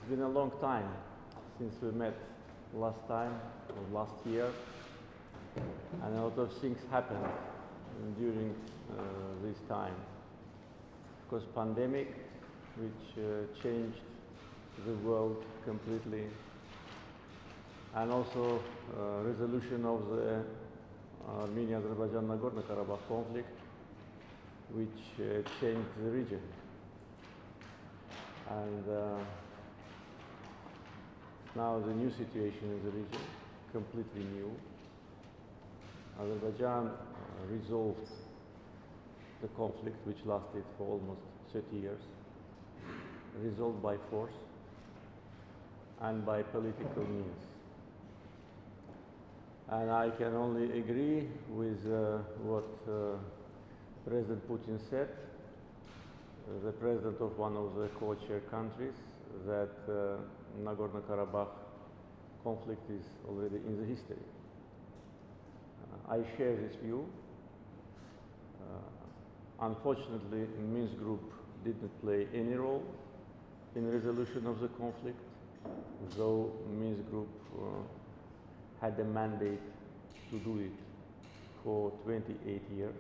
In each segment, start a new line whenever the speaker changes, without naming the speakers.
been a long time since we met last time, or last year, and a lot of things happened during this time. Of course, pandemic, which changed the world completely, and also resolution of the Armenia-Azerbaijan Nagorno-Karabakh conflict, which changed the region. And now the new situation in the region, completely new. Azerbaijan resolved the conflict, which lasted for almost 30 years, resolved by force and by political means. And I can only agree with what President Putin said, the president of one of the co-chair countries, that Nagorno-Karabakh conflict is already in the history. I share this view. Unfortunately, Minsk Group didn't play any role in resolution of the conflict, though Minsk Group had a mandate to do it for 28 years.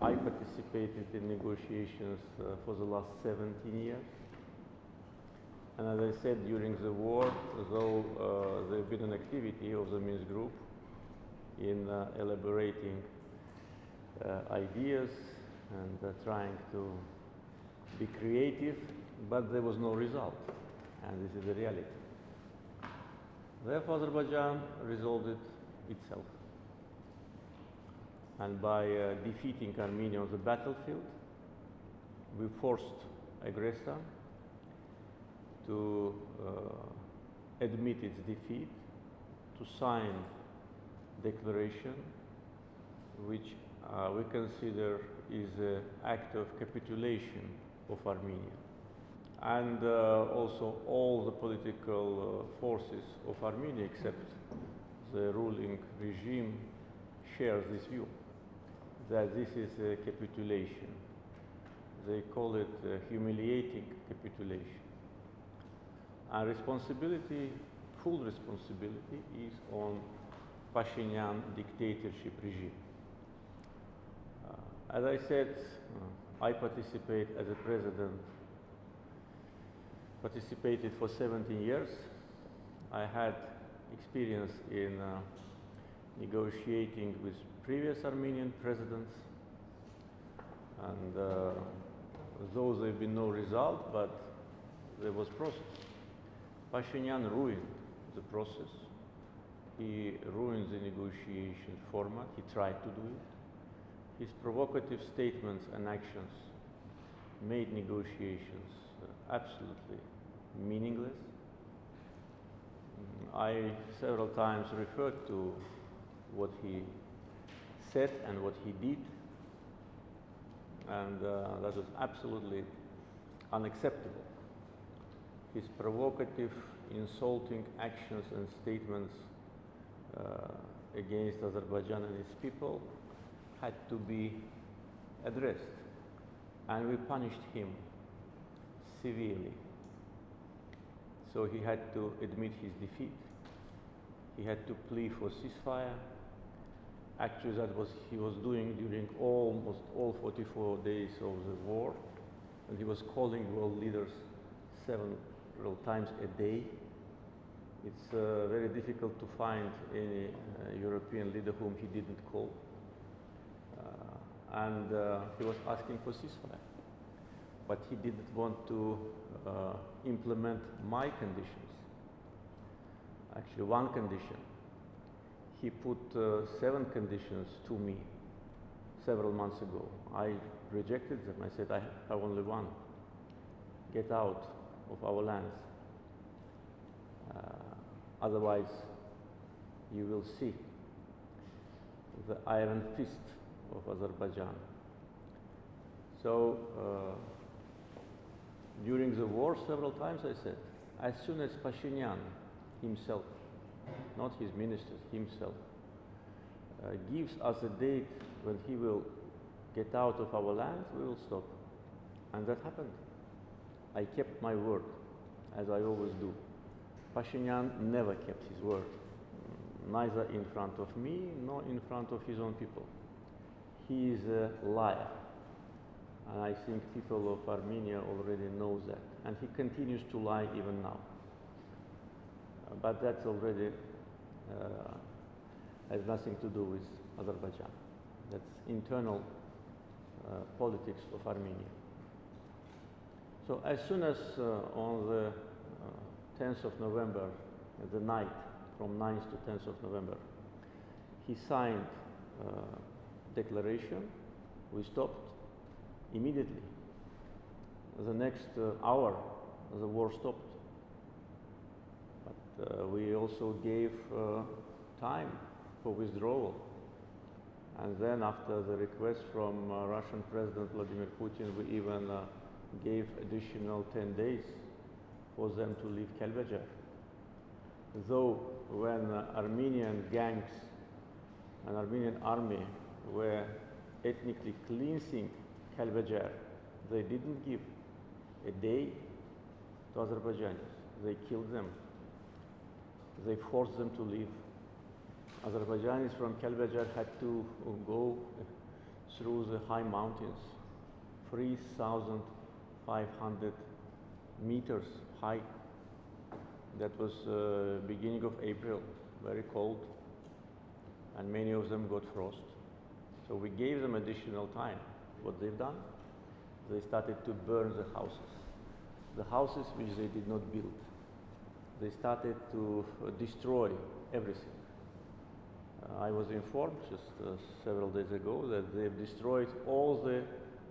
I participated in negotiations for the last 17 years. And as I said, during the war, though there has been an activity of the Minsk Group in elaborating ideas and trying to be creative, but there was no result, and this is the reality. Therefore, Azerbaijan resolved it itself. And by defeating Armenia on the battlefield, we forced aggressor to admit its defeat, to sign declaration, which we consider is an act of capitulation of Armenia. And also all the political forces of Armenia, except the ruling regime, share this view, that this is a capitulation. They call it a humiliating capitulation. And responsibility, full responsibility, is on Pashinyan dictatorship regime. As I said, I participate as a president, participated for 17 years. I had experience in negotiating with previous Armenian presidents, and though there have been no result, but there was process. Pashinyan ruined the process. He ruined the negotiation format. He tried to do it. His provocative statements and actions made negotiations absolutely meaningless. I several times referred to what he said and what he did, and that was absolutely unacceptable. His provocative, insulting actions and statements against Azerbaijan and its people had to be addressed, and we punished him severely. So he had to admit his defeat. He had to plea for ceasefire. Actually, that was he was doing during almost all 44 days of the war, and he was calling world leaders several times a day. It's very difficult to find any European leader whom he didn't call. And he was asking for ceasefire. But he didn't want to implement my conditions. Actually, one condition. He put 7 conditions to me several months ago. I rejected them. I said, I have only one. Get out of our lands. Otherwise, you will see the iron fist of Azerbaijan. So, during the war, several times I said, as soon as Pashinyan himself, not his ministers, himself, gives us a date when he will get out of our land, we will stop. And that happened. I kept my word, as I always do. Pashinyan never kept his word, neither in front of me nor in front of his own people. He is a liar, and I think people of Armenia already know that, and he continues to lie even now. But that's already has nothing to do with Azerbaijan. That's internal politics of Armenia. So as soon as on the 10th of November, the night from 9th to 10th of November, he signed declaration, we stopped immediately. The next hour, the war stopped. But we also gave time for withdrawal. And then after the request from Russian President Vladimir Putin, we even gave additional 10 days for them to leave Kalbajar. Though when Armenian gangs and Armenian army were ethnically cleansing Kalbajar, they didn't give a day to Azerbaijanis. They killed them. They forced them to leave. Azerbaijanis from Kalbajar had to go through the high mountains, 3,500 meters high. That was beginning of April, very cold, and many of them got frost. So we gave them additional time. What they've done, they started to burn the houses which they did not build. They started to destroy everything. I was informed just several days ago that they've destroyed all the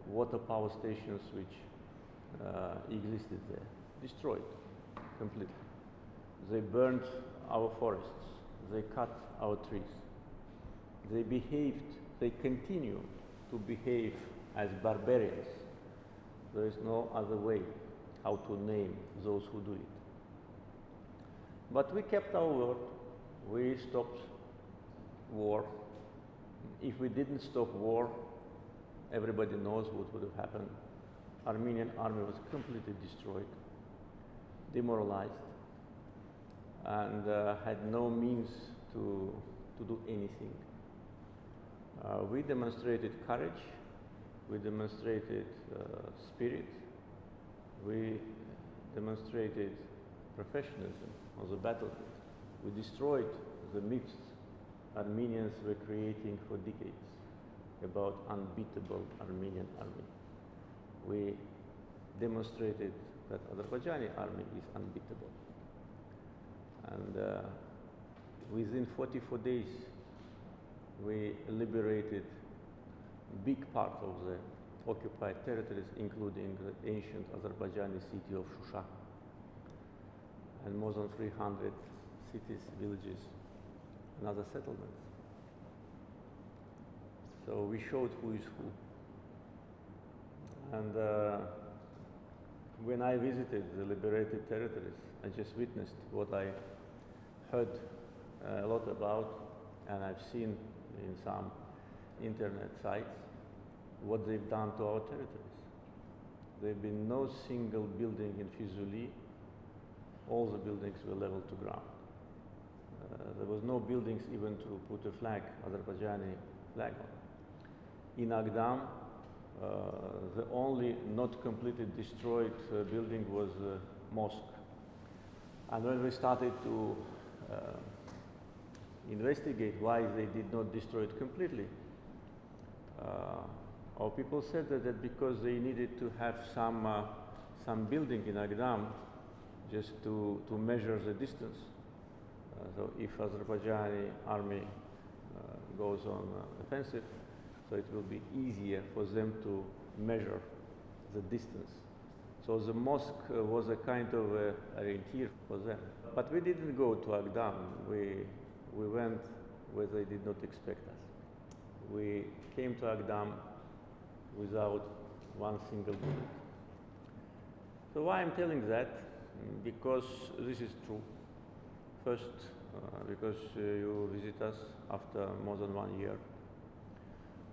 water power stations which existed there. Destroyed completely. They burned our forests. They cut our trees. They continue to behave as barbarians. There is no other way how to name those who do it. But we kept our word. We stopped war. If we didn't stop war, everybody knows what would have happened. Armenian army was completely destroyed, demoralized, and had no means to do anything. We demonstrated courage, we demonstrated spirit, we demonstrated professionalism on the battlefield. We destroyed the myths Armenians were creating for decades about unbeatable Armenian army. We demonstrated that Azerbaijani army is unbeatable. And within 44 days, we liberated big part of the occupied territories, including the ancient Azerbaijani city of Shusha, and more than 300 cities, villages, and other settlements. So we showed who is who. And when I visited the liberated territories, I just witnessed what I heard a lot about, and I've seen in some internet sites what they've done to our territories. There've been no single building in Fizuli. All the buildings were leveled to ground. There was no buildings even to put a flag, Azerbaijani flag on. In Agdam, the only not completely destroyed building was the mosque. And when we started to investigate why they did not destroy it completely, our people said that because they needed to have some building in Agdam just to measure the distance. So if Azerbaijani army goes on offensive, so it will be easier for them to measure the distance. So the mosque was a kind of orienteer for them. But we didn't go to Agdam. We went where they did not expect us. We came to Agdam without one single bullet. So why I'm telling that? Because this is true. First, because you visit us after more than 1 year.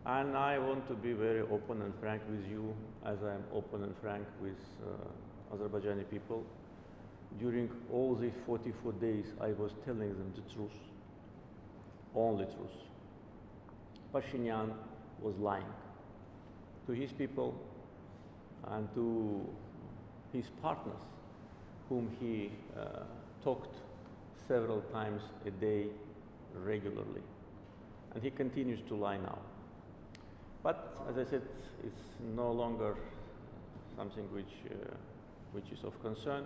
And I want to be very open and frank with you, as I am open and frank with Azerbaijani people. During all these 44 days, I was telling them the truth, only truth. Pashinyan was lying to his people and to his partners, whom he talked several times a day regularly. And he continues to lie now. But as I said, it's no longer something which is of concern.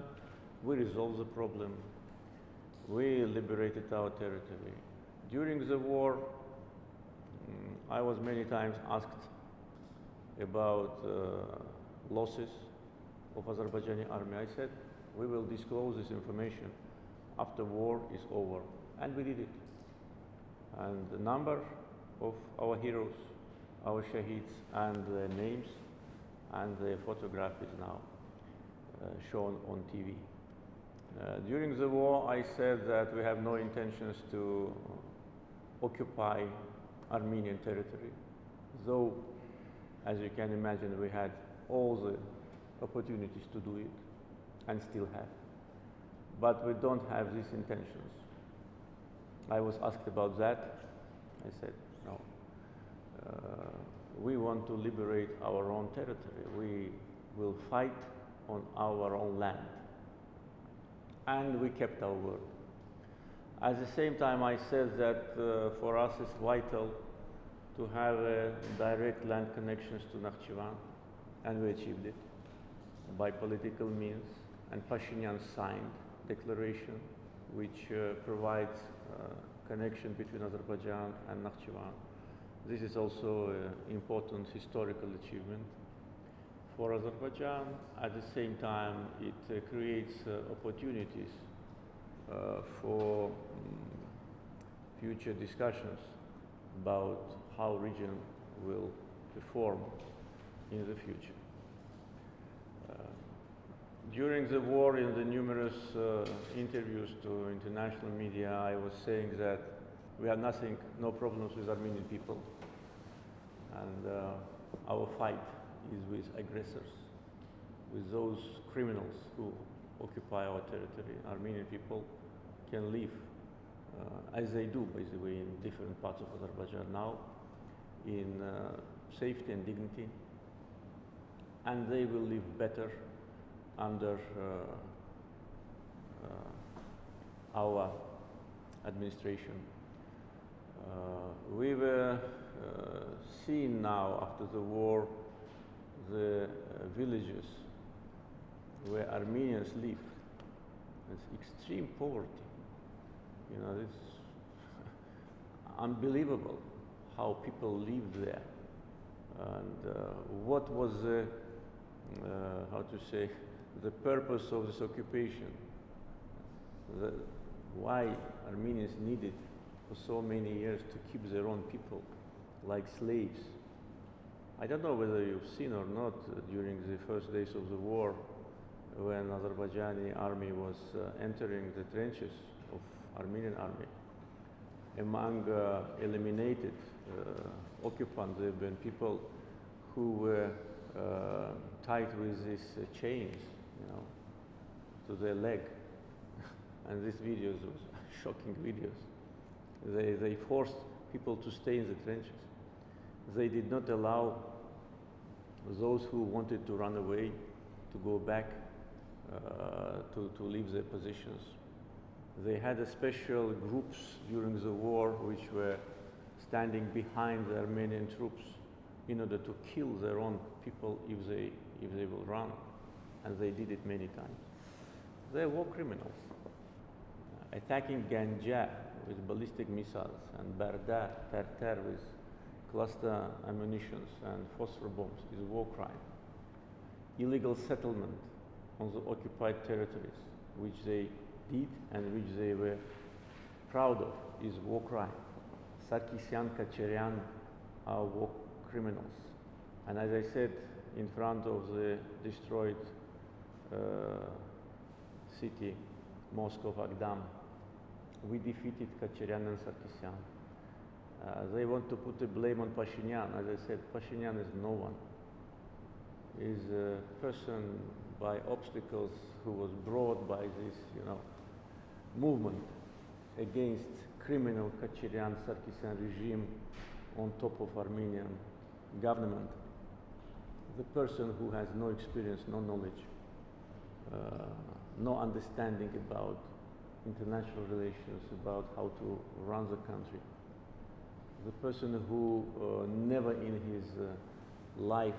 We resolved the problem. We liberated our territory. During the war, I was many times asked about losses of Azerbaijani army. I said, we will disclose this information after war is over. And we did it. And the number of our heroes, our shaheeds, and their names and their photograph is now shown on TV. During the war, I said that we have no intentions to occupy Armenian territory, though, as you can imagine, we had all the opportunities to do it, and still have. But we don't have these intentions. I was asked about that. I said, no. We want to liberate our own territory. We will fight on our own land. And we kept our word. At the same time, I said that for us it's vital to have direct land connections to Nakhchivan, and we achieved it by political means. And Pashinyan signed declaration which provides connection between Azerbaijan and Nakhchivan. This is also an important historical achievement for Azerbaijan. At the same time, it creates opportunities for future discussions about how region will perform in the future. During the war, in the numerous interviews to international media, I was saying that we have no problems with Armenian people, and our fight is with aggressors, with those criminals who occupy our territory. Armenian people can live, as they do, by the way, in different parts of Azerbaijan now, in safety and dignity, and they will live better under our administration. We've seen now, after the war, the villages where Armenians live. It's extreme poverty. You know, it's unbelievable how people live there. And what was the, how to say, the purpose of this occupation? Why Armenians needed for so many years to keep their own people like slaves? I don't know whether you've seen or not during the first days of the war, when Azerbaijani army was entering the trenches of Armenian army. Among eliminated occupants, there have been people who were tied with these chains, you know, to their leg. And these videos were shocking videos. They forced people to stay in the trenches. They did not allow those who wanted to run away to go back to leave their positions. They had a special groups during the war which were standing behind the Armenian troops in order to kill their own people if they will run, and they did it many times. They war criminals. Attacking Ganja with ballistic missiles and Barda, Terter with cluster ammunitions and phosphor bombs is a war crime. Illegal settlement on the occupied territories, which they did and which they were proud of, is war crime. Sarkisyan, Kacherian are war criminals. And as I said, in front of the destroyed city, mosque of Agdam, we defeated Kacherian and Sarkisyan. They want to put the blame on Pashinyan. As I said, Pashinyan is no one. is a person by obstacles who was brought by this, movement against criminal Kacharian-Sarkisian regime on top of Armenian government. The person who has no experience, no knowledge, no understanding about international relations, about how to run the country. The person who never in his life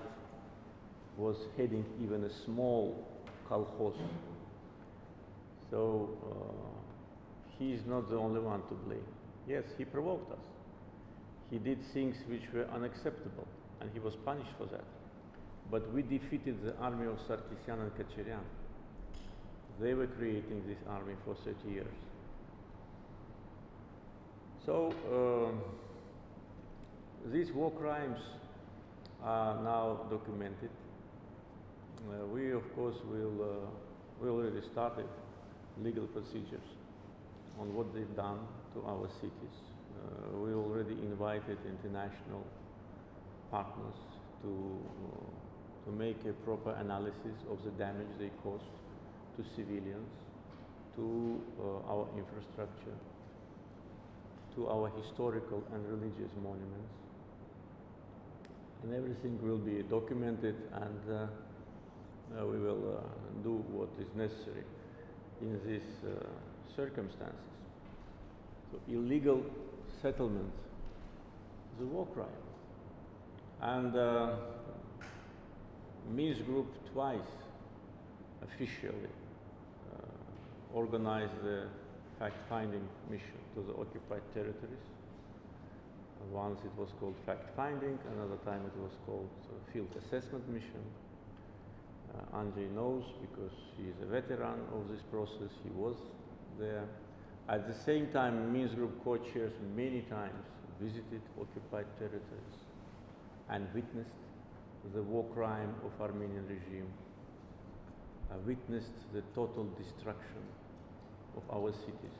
was heading even a small kolkhoz. So he is not the only one to blame. Yes, he provoked us. He did things which were unacceptable, and he was punished for that. But we defeated the army of Sarkisian and Kacharian. They were creating this army for 30 years. So these war crimes are now documented. We, of course, we already started legal procedures on what they've done to our cities. We already invited international partners to make a proper analysis of the damage they caused to civilians, to our infrastructure, to our historical and religious monuments. And everything will be documented, and we will do what is necessary in these circumstances. So illegal settlement is a war crime. And Minsk Group twice officially organized the fact-finding mission to the occupied territories. Once it was called fact-finding, another time it was called field assessment mission. Andrei knows because he is a veteran of this process, he was there. At the same time, Minsk Group co-chairs many times visited occupied territories and witnessed the war crime of Armenian regime, witnessed the total destruction of our cities.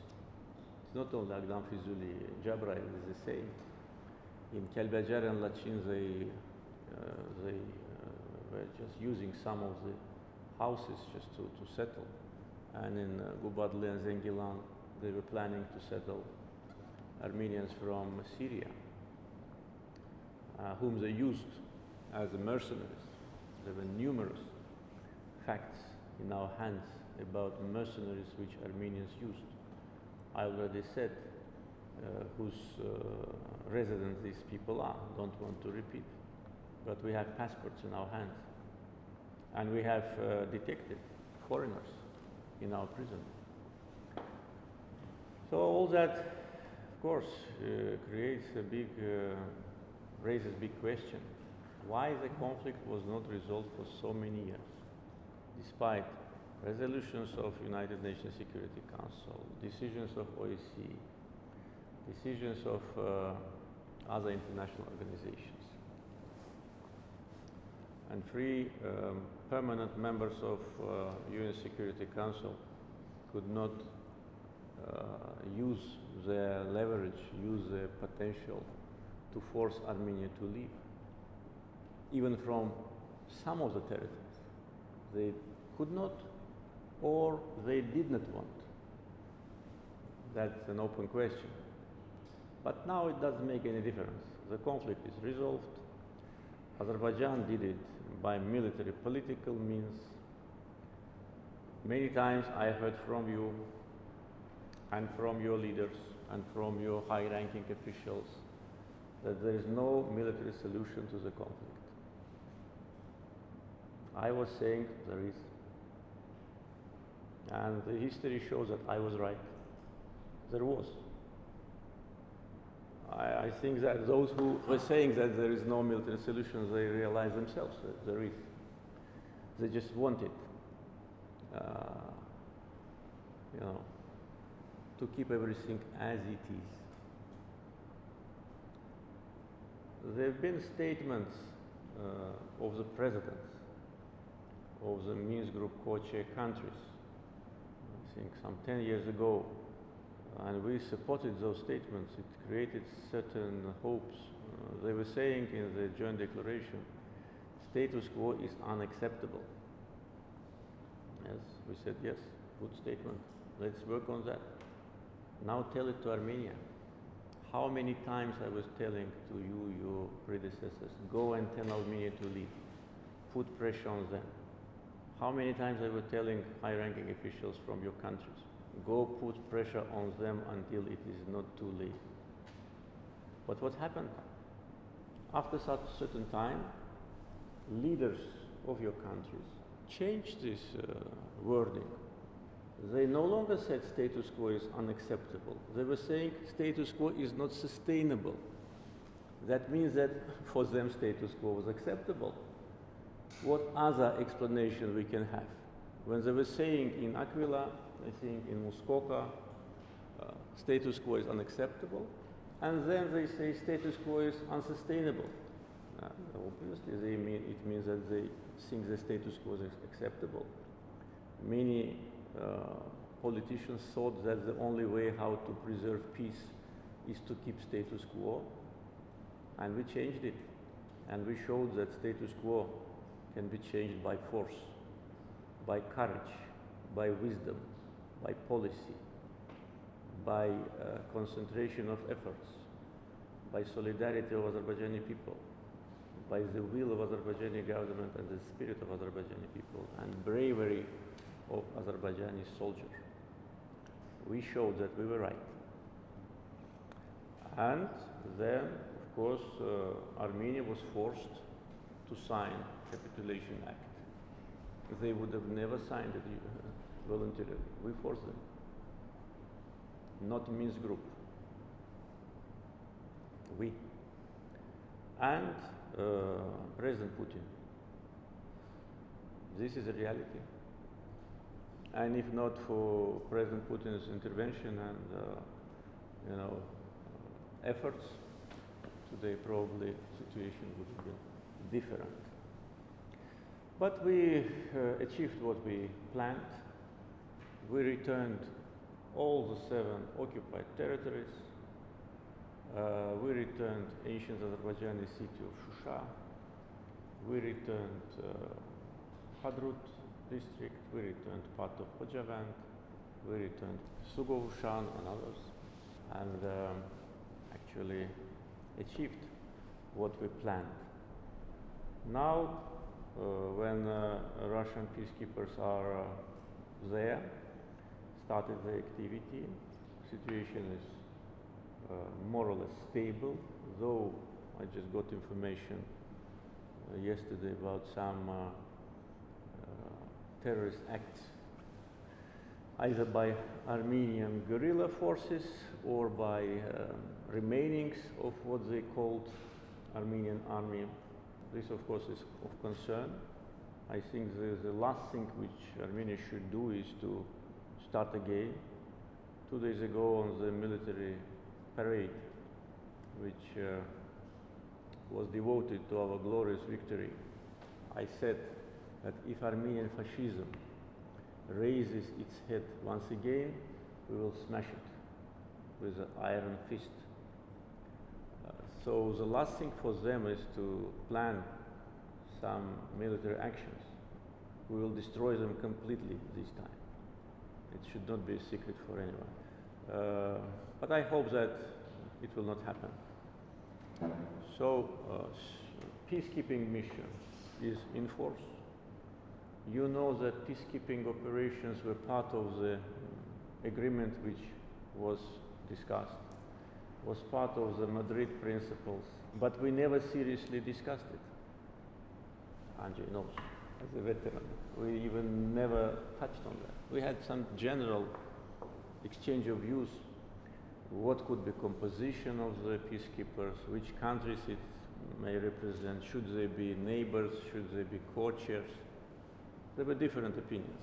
It's not only Agdam Fizuli, Jabrail is the same. In Kelbajar and Lachin, they were just using some of the houses just to settle. And in Gubadli and Zengilan, they were planning to settle Armenians from Syria, whom they used as mercenaries. There were numerous facts in our hands about mercenaries which Armenians used. I already said whose residents these people are, don't want to repeat. But we have passports in our hands. And we have detected foreigners in our prison. So all that, of course, raises big question. Why the conflict was not resolved for so many years, despite resolutions of United Nations Security Council, decisions of OSCE, decisions of other international organizations. And three permanent members of UN Security Council could not use their leverage, use their potential to force Armenia to leave, even from some of the territories. They could not, or they did not want. That's an open question. But now it doesn't make any difference. The conflict is resolved. Azerbaijan did it by military political means. Many times I heard from you and from your leaders and from your high-ranking officials that there is no military solution to the conflict. I was saying there is. And the history shows that I was right. There was. I think that those who were saying that there is no military solution, they realize themselves that there is. They just want it, to keep everything as it is. There have been statements of the presidents of the Minsk Group co-chair countries, I think some 10 years ago, and we supported those statements. It created certain hopes. They were saying in the joint declaration status quo is unacceptable. Yes, we said yes, good statement. Let's work on that. Now tell it to Armenia. How many times I was telling to you, your predecessors, go and tell Armenia to leave. Put pressure on them. How many times I was telling high-ranking officials from your countries, go put pressure on them until it is not too late. But what happened? After such a certain time, leaders of your countries changed this wording. They no longer said status quo is unacceptable. They were saying status quo is not sustainable. That means that for them status quo was acceptable. What other explanation we can have? When they were saying in Aquila, I think in Muskoka, status quo is unacceptable, and then they say status quo is unsustainable. Obviously, it means that they think the status quo is acceptable. Many politicians thought that the only way how to preserve peace is to keep status quo, and we changed it. And we showed that status quo can be changed by force, by courage, by wisdom, by policy, by concentration of efforts, by solidarity of Azerbaijani people, by the will of Azerbaijani government and the spirit of Azerbaijani people, and bravery of Azerbaijani soldiers. We showed that we were right. And then, of course, Armenia was forced to sign Capitulation Act. They would have never signed it voluntarily. We forced them. Not Minsk Group. We. And President Putin. This is a reality. And if not for President Putin's intervention and efforts, today probably the situation would have been different. But we achieved what we planned. We returned all the 7 occupied territories. We returned ancient Azerbaijani city of Shusha. We returned Hadrut district. We returned part of Khojavand. We returned Sugovushan and others. And actually achieved what we planned. Now, when Russian peacekeepers are there, started the activity, situation is more or less stable, though I just got information yesterday about some terrorist acts, either by Armenian guerrilla forces or by remainings of what they called Armenian army. This, of course, is of concern. I think the last thing which Armenia should do is to start again. 2 days ago on the military parade, which was devoted to our glorious victory, I said that if Armenian fascism raises its head once again, we will smash it with an iron fist. So the last thing for them is to plan some military actions. We will destroy them completely this time. It should not be a secret for anyone. But I hope that it will not happen. So, peacekeeping mission is in force. You know that peacekeeping operations were part of the agreement which was discussed, was part of the Madrid principles, but we never seriously discussed it. Andrzej knows, as a veteran. We even never touched on that. We had some general exchange of views. What could be composition of the peacekeepers, which countries it may represent, should they be neighbors, should they be co-chairs? There were different opinions.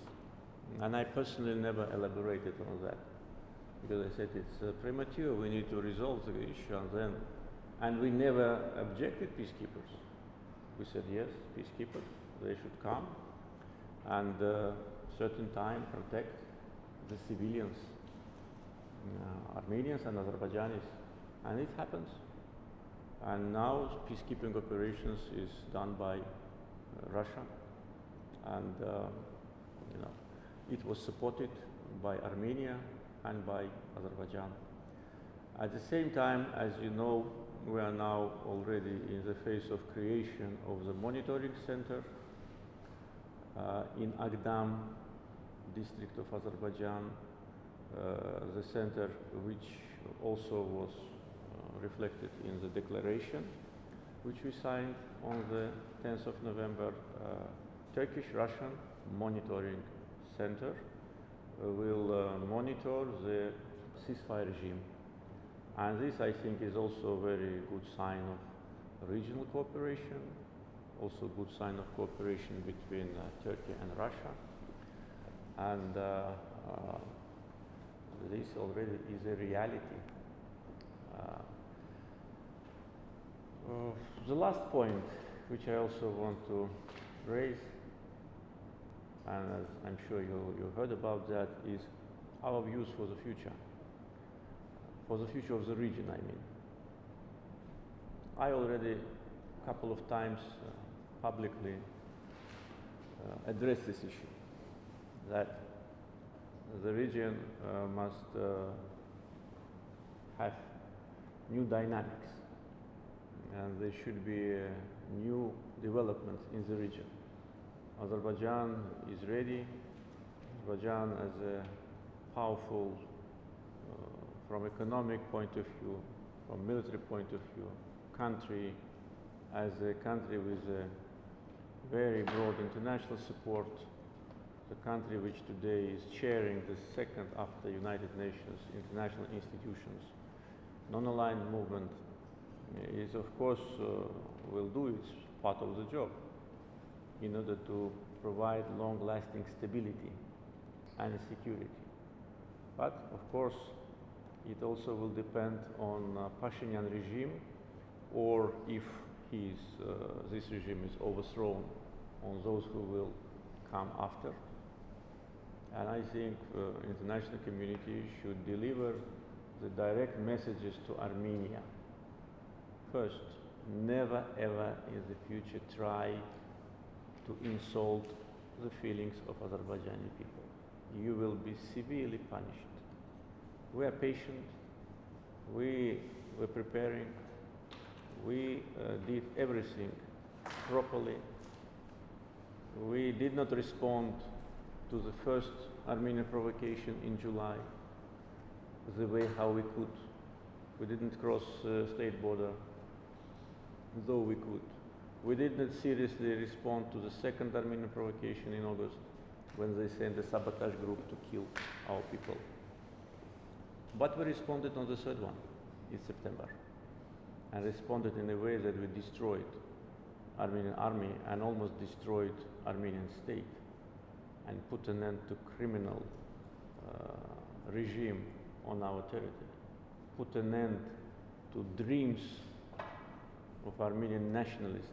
And I personally never elaborated on that, because I said it's premature, we need to resolve the issue and we never objected peacekeepers. We said yes, peacekeepers, they should come and certain time protect the civilians, Armenians and Azerbaijanis, and it happens. And now peacekeeping operations is done by Russia, and it was supported by Armenia and by Azerbaijan. At the same time, as you know, we are now already in the phase of creation of the monitoring center in Agdam district of Azerbaijan, the center which also was reflected in the declaration which we signed on the 10th of November. Turkish-Russian monitoring center will monitor the ceasefire regime. And this, I think, is also a very good sign of regional cooperation, also a good sign of cooperation between Turkey and Russia. And this already is a reality. The last point, which I also want to raise, and as I'm sure you heard about that, is our views for the future of the region, I mean. I already a couple of times publicly addressed this issue, that the region must have new dynamics, and there should be new development in the region. Azerbaijan is ready. Azerbaijan as a powerful, from economic point of view, from military point of view, country, as a country with a very broad international support, the country which today is chairing the second after United Nations international institutions, non-aligned movement is, of course, will do its part of the job in order to provide long-lasting stability and security. But, of course, it also will depend on Pashinyan regime, or if this regime is overthrown, on those who will come after. And I think international community should deliver the direct messages to Armenia. First, never ever in the future try to insult the feelings of Azerbaijani people. You will be severely punished. We are patient, we were preparing, we did everything properly. We did not respond to the first Armenian provocation in July the way how we could. We didn't cross state border, though we could. We did not seriously respond to the second Armenian provocation in August, when they sent a sabotage group to kill our people. But we responded on the third one in September, and responded in a way that we destroyed Armenian army and almost destroyed Armenian state, and put an end to criminal regime on our territory, put an end to dreams of Armenian nationalists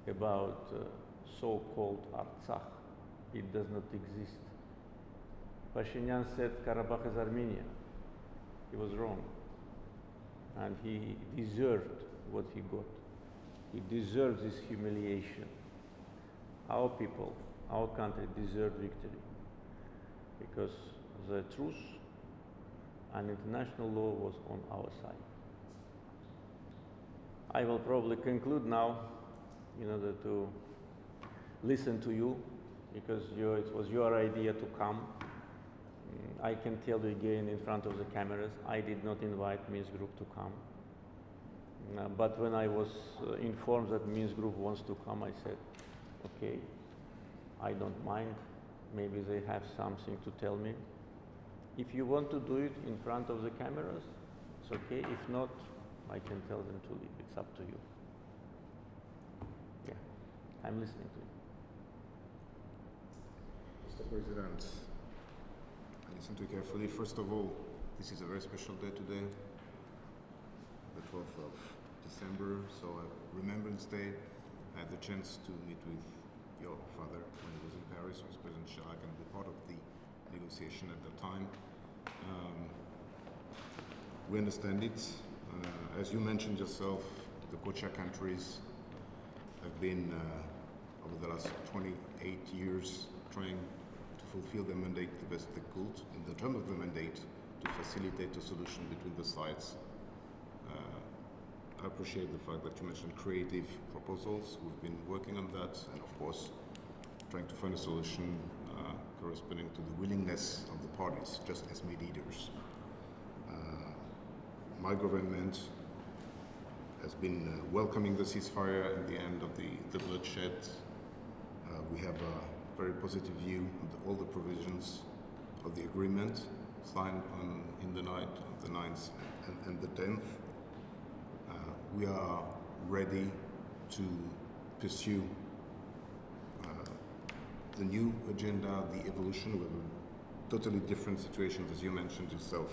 about so-called Artsakh. It does not exist. Pashinyan said Karabakh is Armenia. He was wrong, and he deserved what he got. He deserved this humiliation. Our people, our country deserved victory, because the truth and international law was on our side. I will probably conclude now in order to listen to you, because it was your idea to come. I can tell you again in front of the cameras, I did not invite Minsk Group to come. But when I was informed that Minsk Group wants to come, I said, okay, I don't mind. Maybe they have something to tell me. If you want to do it in front of the cameras, it's okay. If not, I can tell them to leave. It's up to you. Yeah, I'm listening to you.
Mr. President, I listened to you carefully. First of all, this is a very special day today, the 12th of December, so Remembrance Day. I had the chance to meet with your father when he was in Paris with President Chirac and be part of the negotiation at the time. We understand it. As you mentioned yourself, the co-chair countries have been over the last 28 years trying to fulfill their mandate the best they could. In the term of the mandate, to facilitate a solution between the sides. I appreciate the fact that you mentioned creative proposals. We've been working on that, and of course, trying to find a solution corresponding to the willingness of the parties, just as mediators. My government has been welcoming the ceasefire and the end of the bloodshed. We have a very positive view of all the provisions of the agreement signed in the night of the 9th and the 10th. We are ready to pursue the new agenda, the evolution with totally different situations, as you mentioned yourself,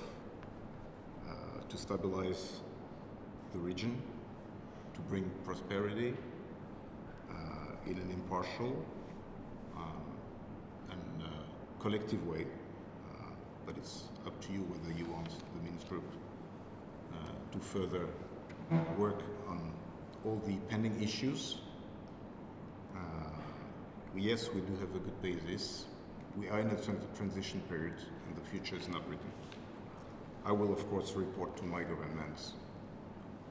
to stabilize the region, to bring prosperity in an impartial and collective way. But it's up to you whether you want the Minsk Group to further work on all the pending issues. Yes, we do have a good basis. We are in a transition period and the future is not written. I will, of course, report to my government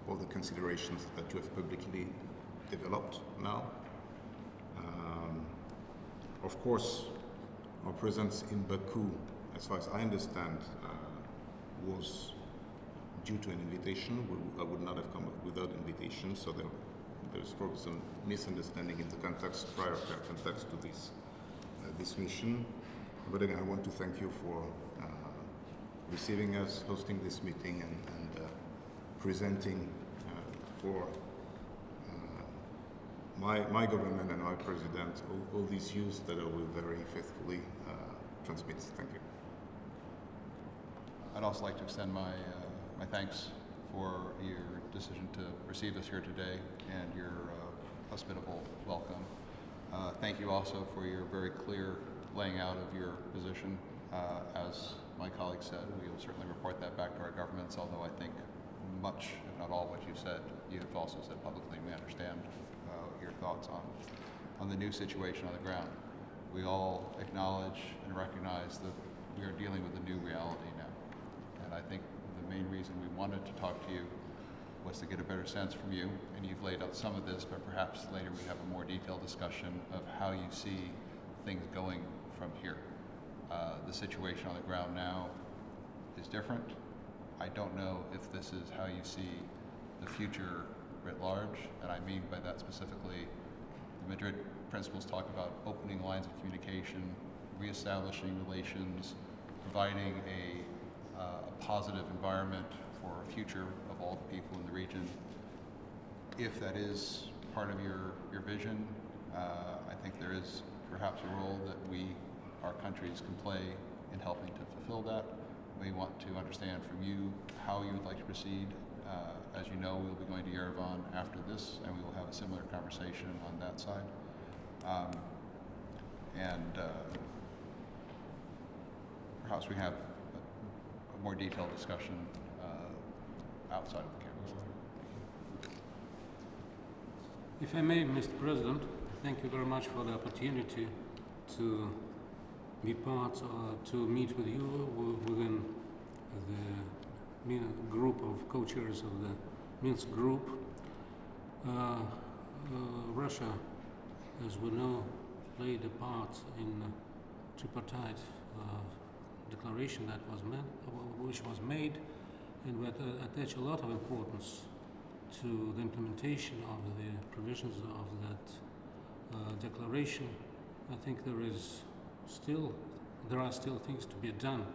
all the considerations that you have publicly developed now. Of course, our presence in Baku, as far as I understand, was due to an invitation. I would not have come without invitation, so there's probably some misunderstanding in the context, prior context to this mission. But again, I want to thank you for receiving us, hosting this meeting, and presenting for my government and my president all these views that I will very faithfully transmit. Thank you.
I'd also like to extend my thanks for your decision to receive us here today and your hospitable welcome. Thank you also for your very clear laying out of your position. As my colleague said, we will certainly report that back to our governments, although I think much, if not all, what you said, you have also said publicly. We understand your thoughts on the new situation on the ground. We all acknowledge and recognize that we are dealing with a new reality now. And I think the main reason we wanted to talk to you was to get a better sense from you, and you've laid out some of this, but perhaps later we have a more detailed discussion of how you see things going from here. The situation on the ground now is different. I don't know if this is how you see the future writ large, and I mean by that specifically, the Madrid principles talk about opening lines of communication, reestablishing relations, providing a positive environment for a future of all the people in the region. If that is part of your vision, I think there is perhaps a role that our countries can play in helping to fulfill that. We want to understand from you how you would like to proceed. As you know, we'll be going to Yerevan after this, and we will have a similar conversation on that side. Perhaps we have a more detailed discussion outside of the camera.
If I may, Mr. President, thank you very much for the opportunity to be part, to meet with you within the group of co-chairs of the Minsk Group. Russia, as we know, played a part in tripartite declaration that which was made, and we attach a lot of importance to the implementation of the provisions of that declaration. I think there are still things to be done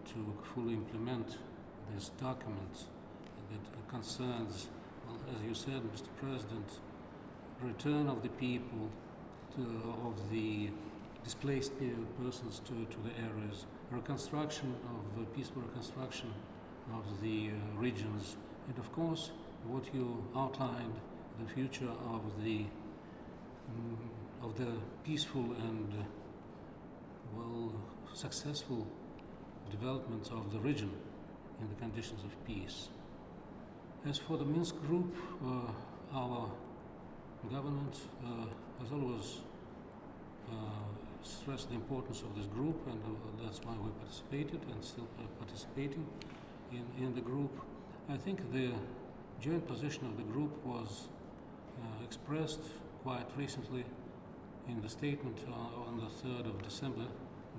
to fully implement this document that concerns, well, as you said, Mr. President, return of the people of the displaced persons to the areas, peaceful reconstruction of the regions, and of course what you outlined, the future of the peaceful and successful development of the region in the conditions of peace. As for the Minsk Group, our government has always stressed the importance of this group, and that's why we participated and still participating in the group. I think the joint position of the group was expressed quite recently in the statement on the 3rd of December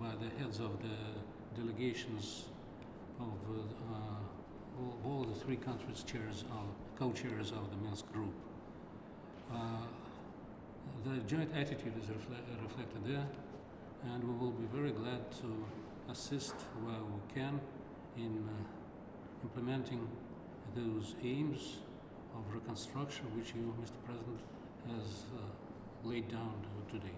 by the heads of the delegations of all the three countries' co-chairs of the Minsk Group. The joint attitude is reflected there, and we will be very glad to assist where we can in implementing those aims of reconstruction which you, Mr. President, has laid down today.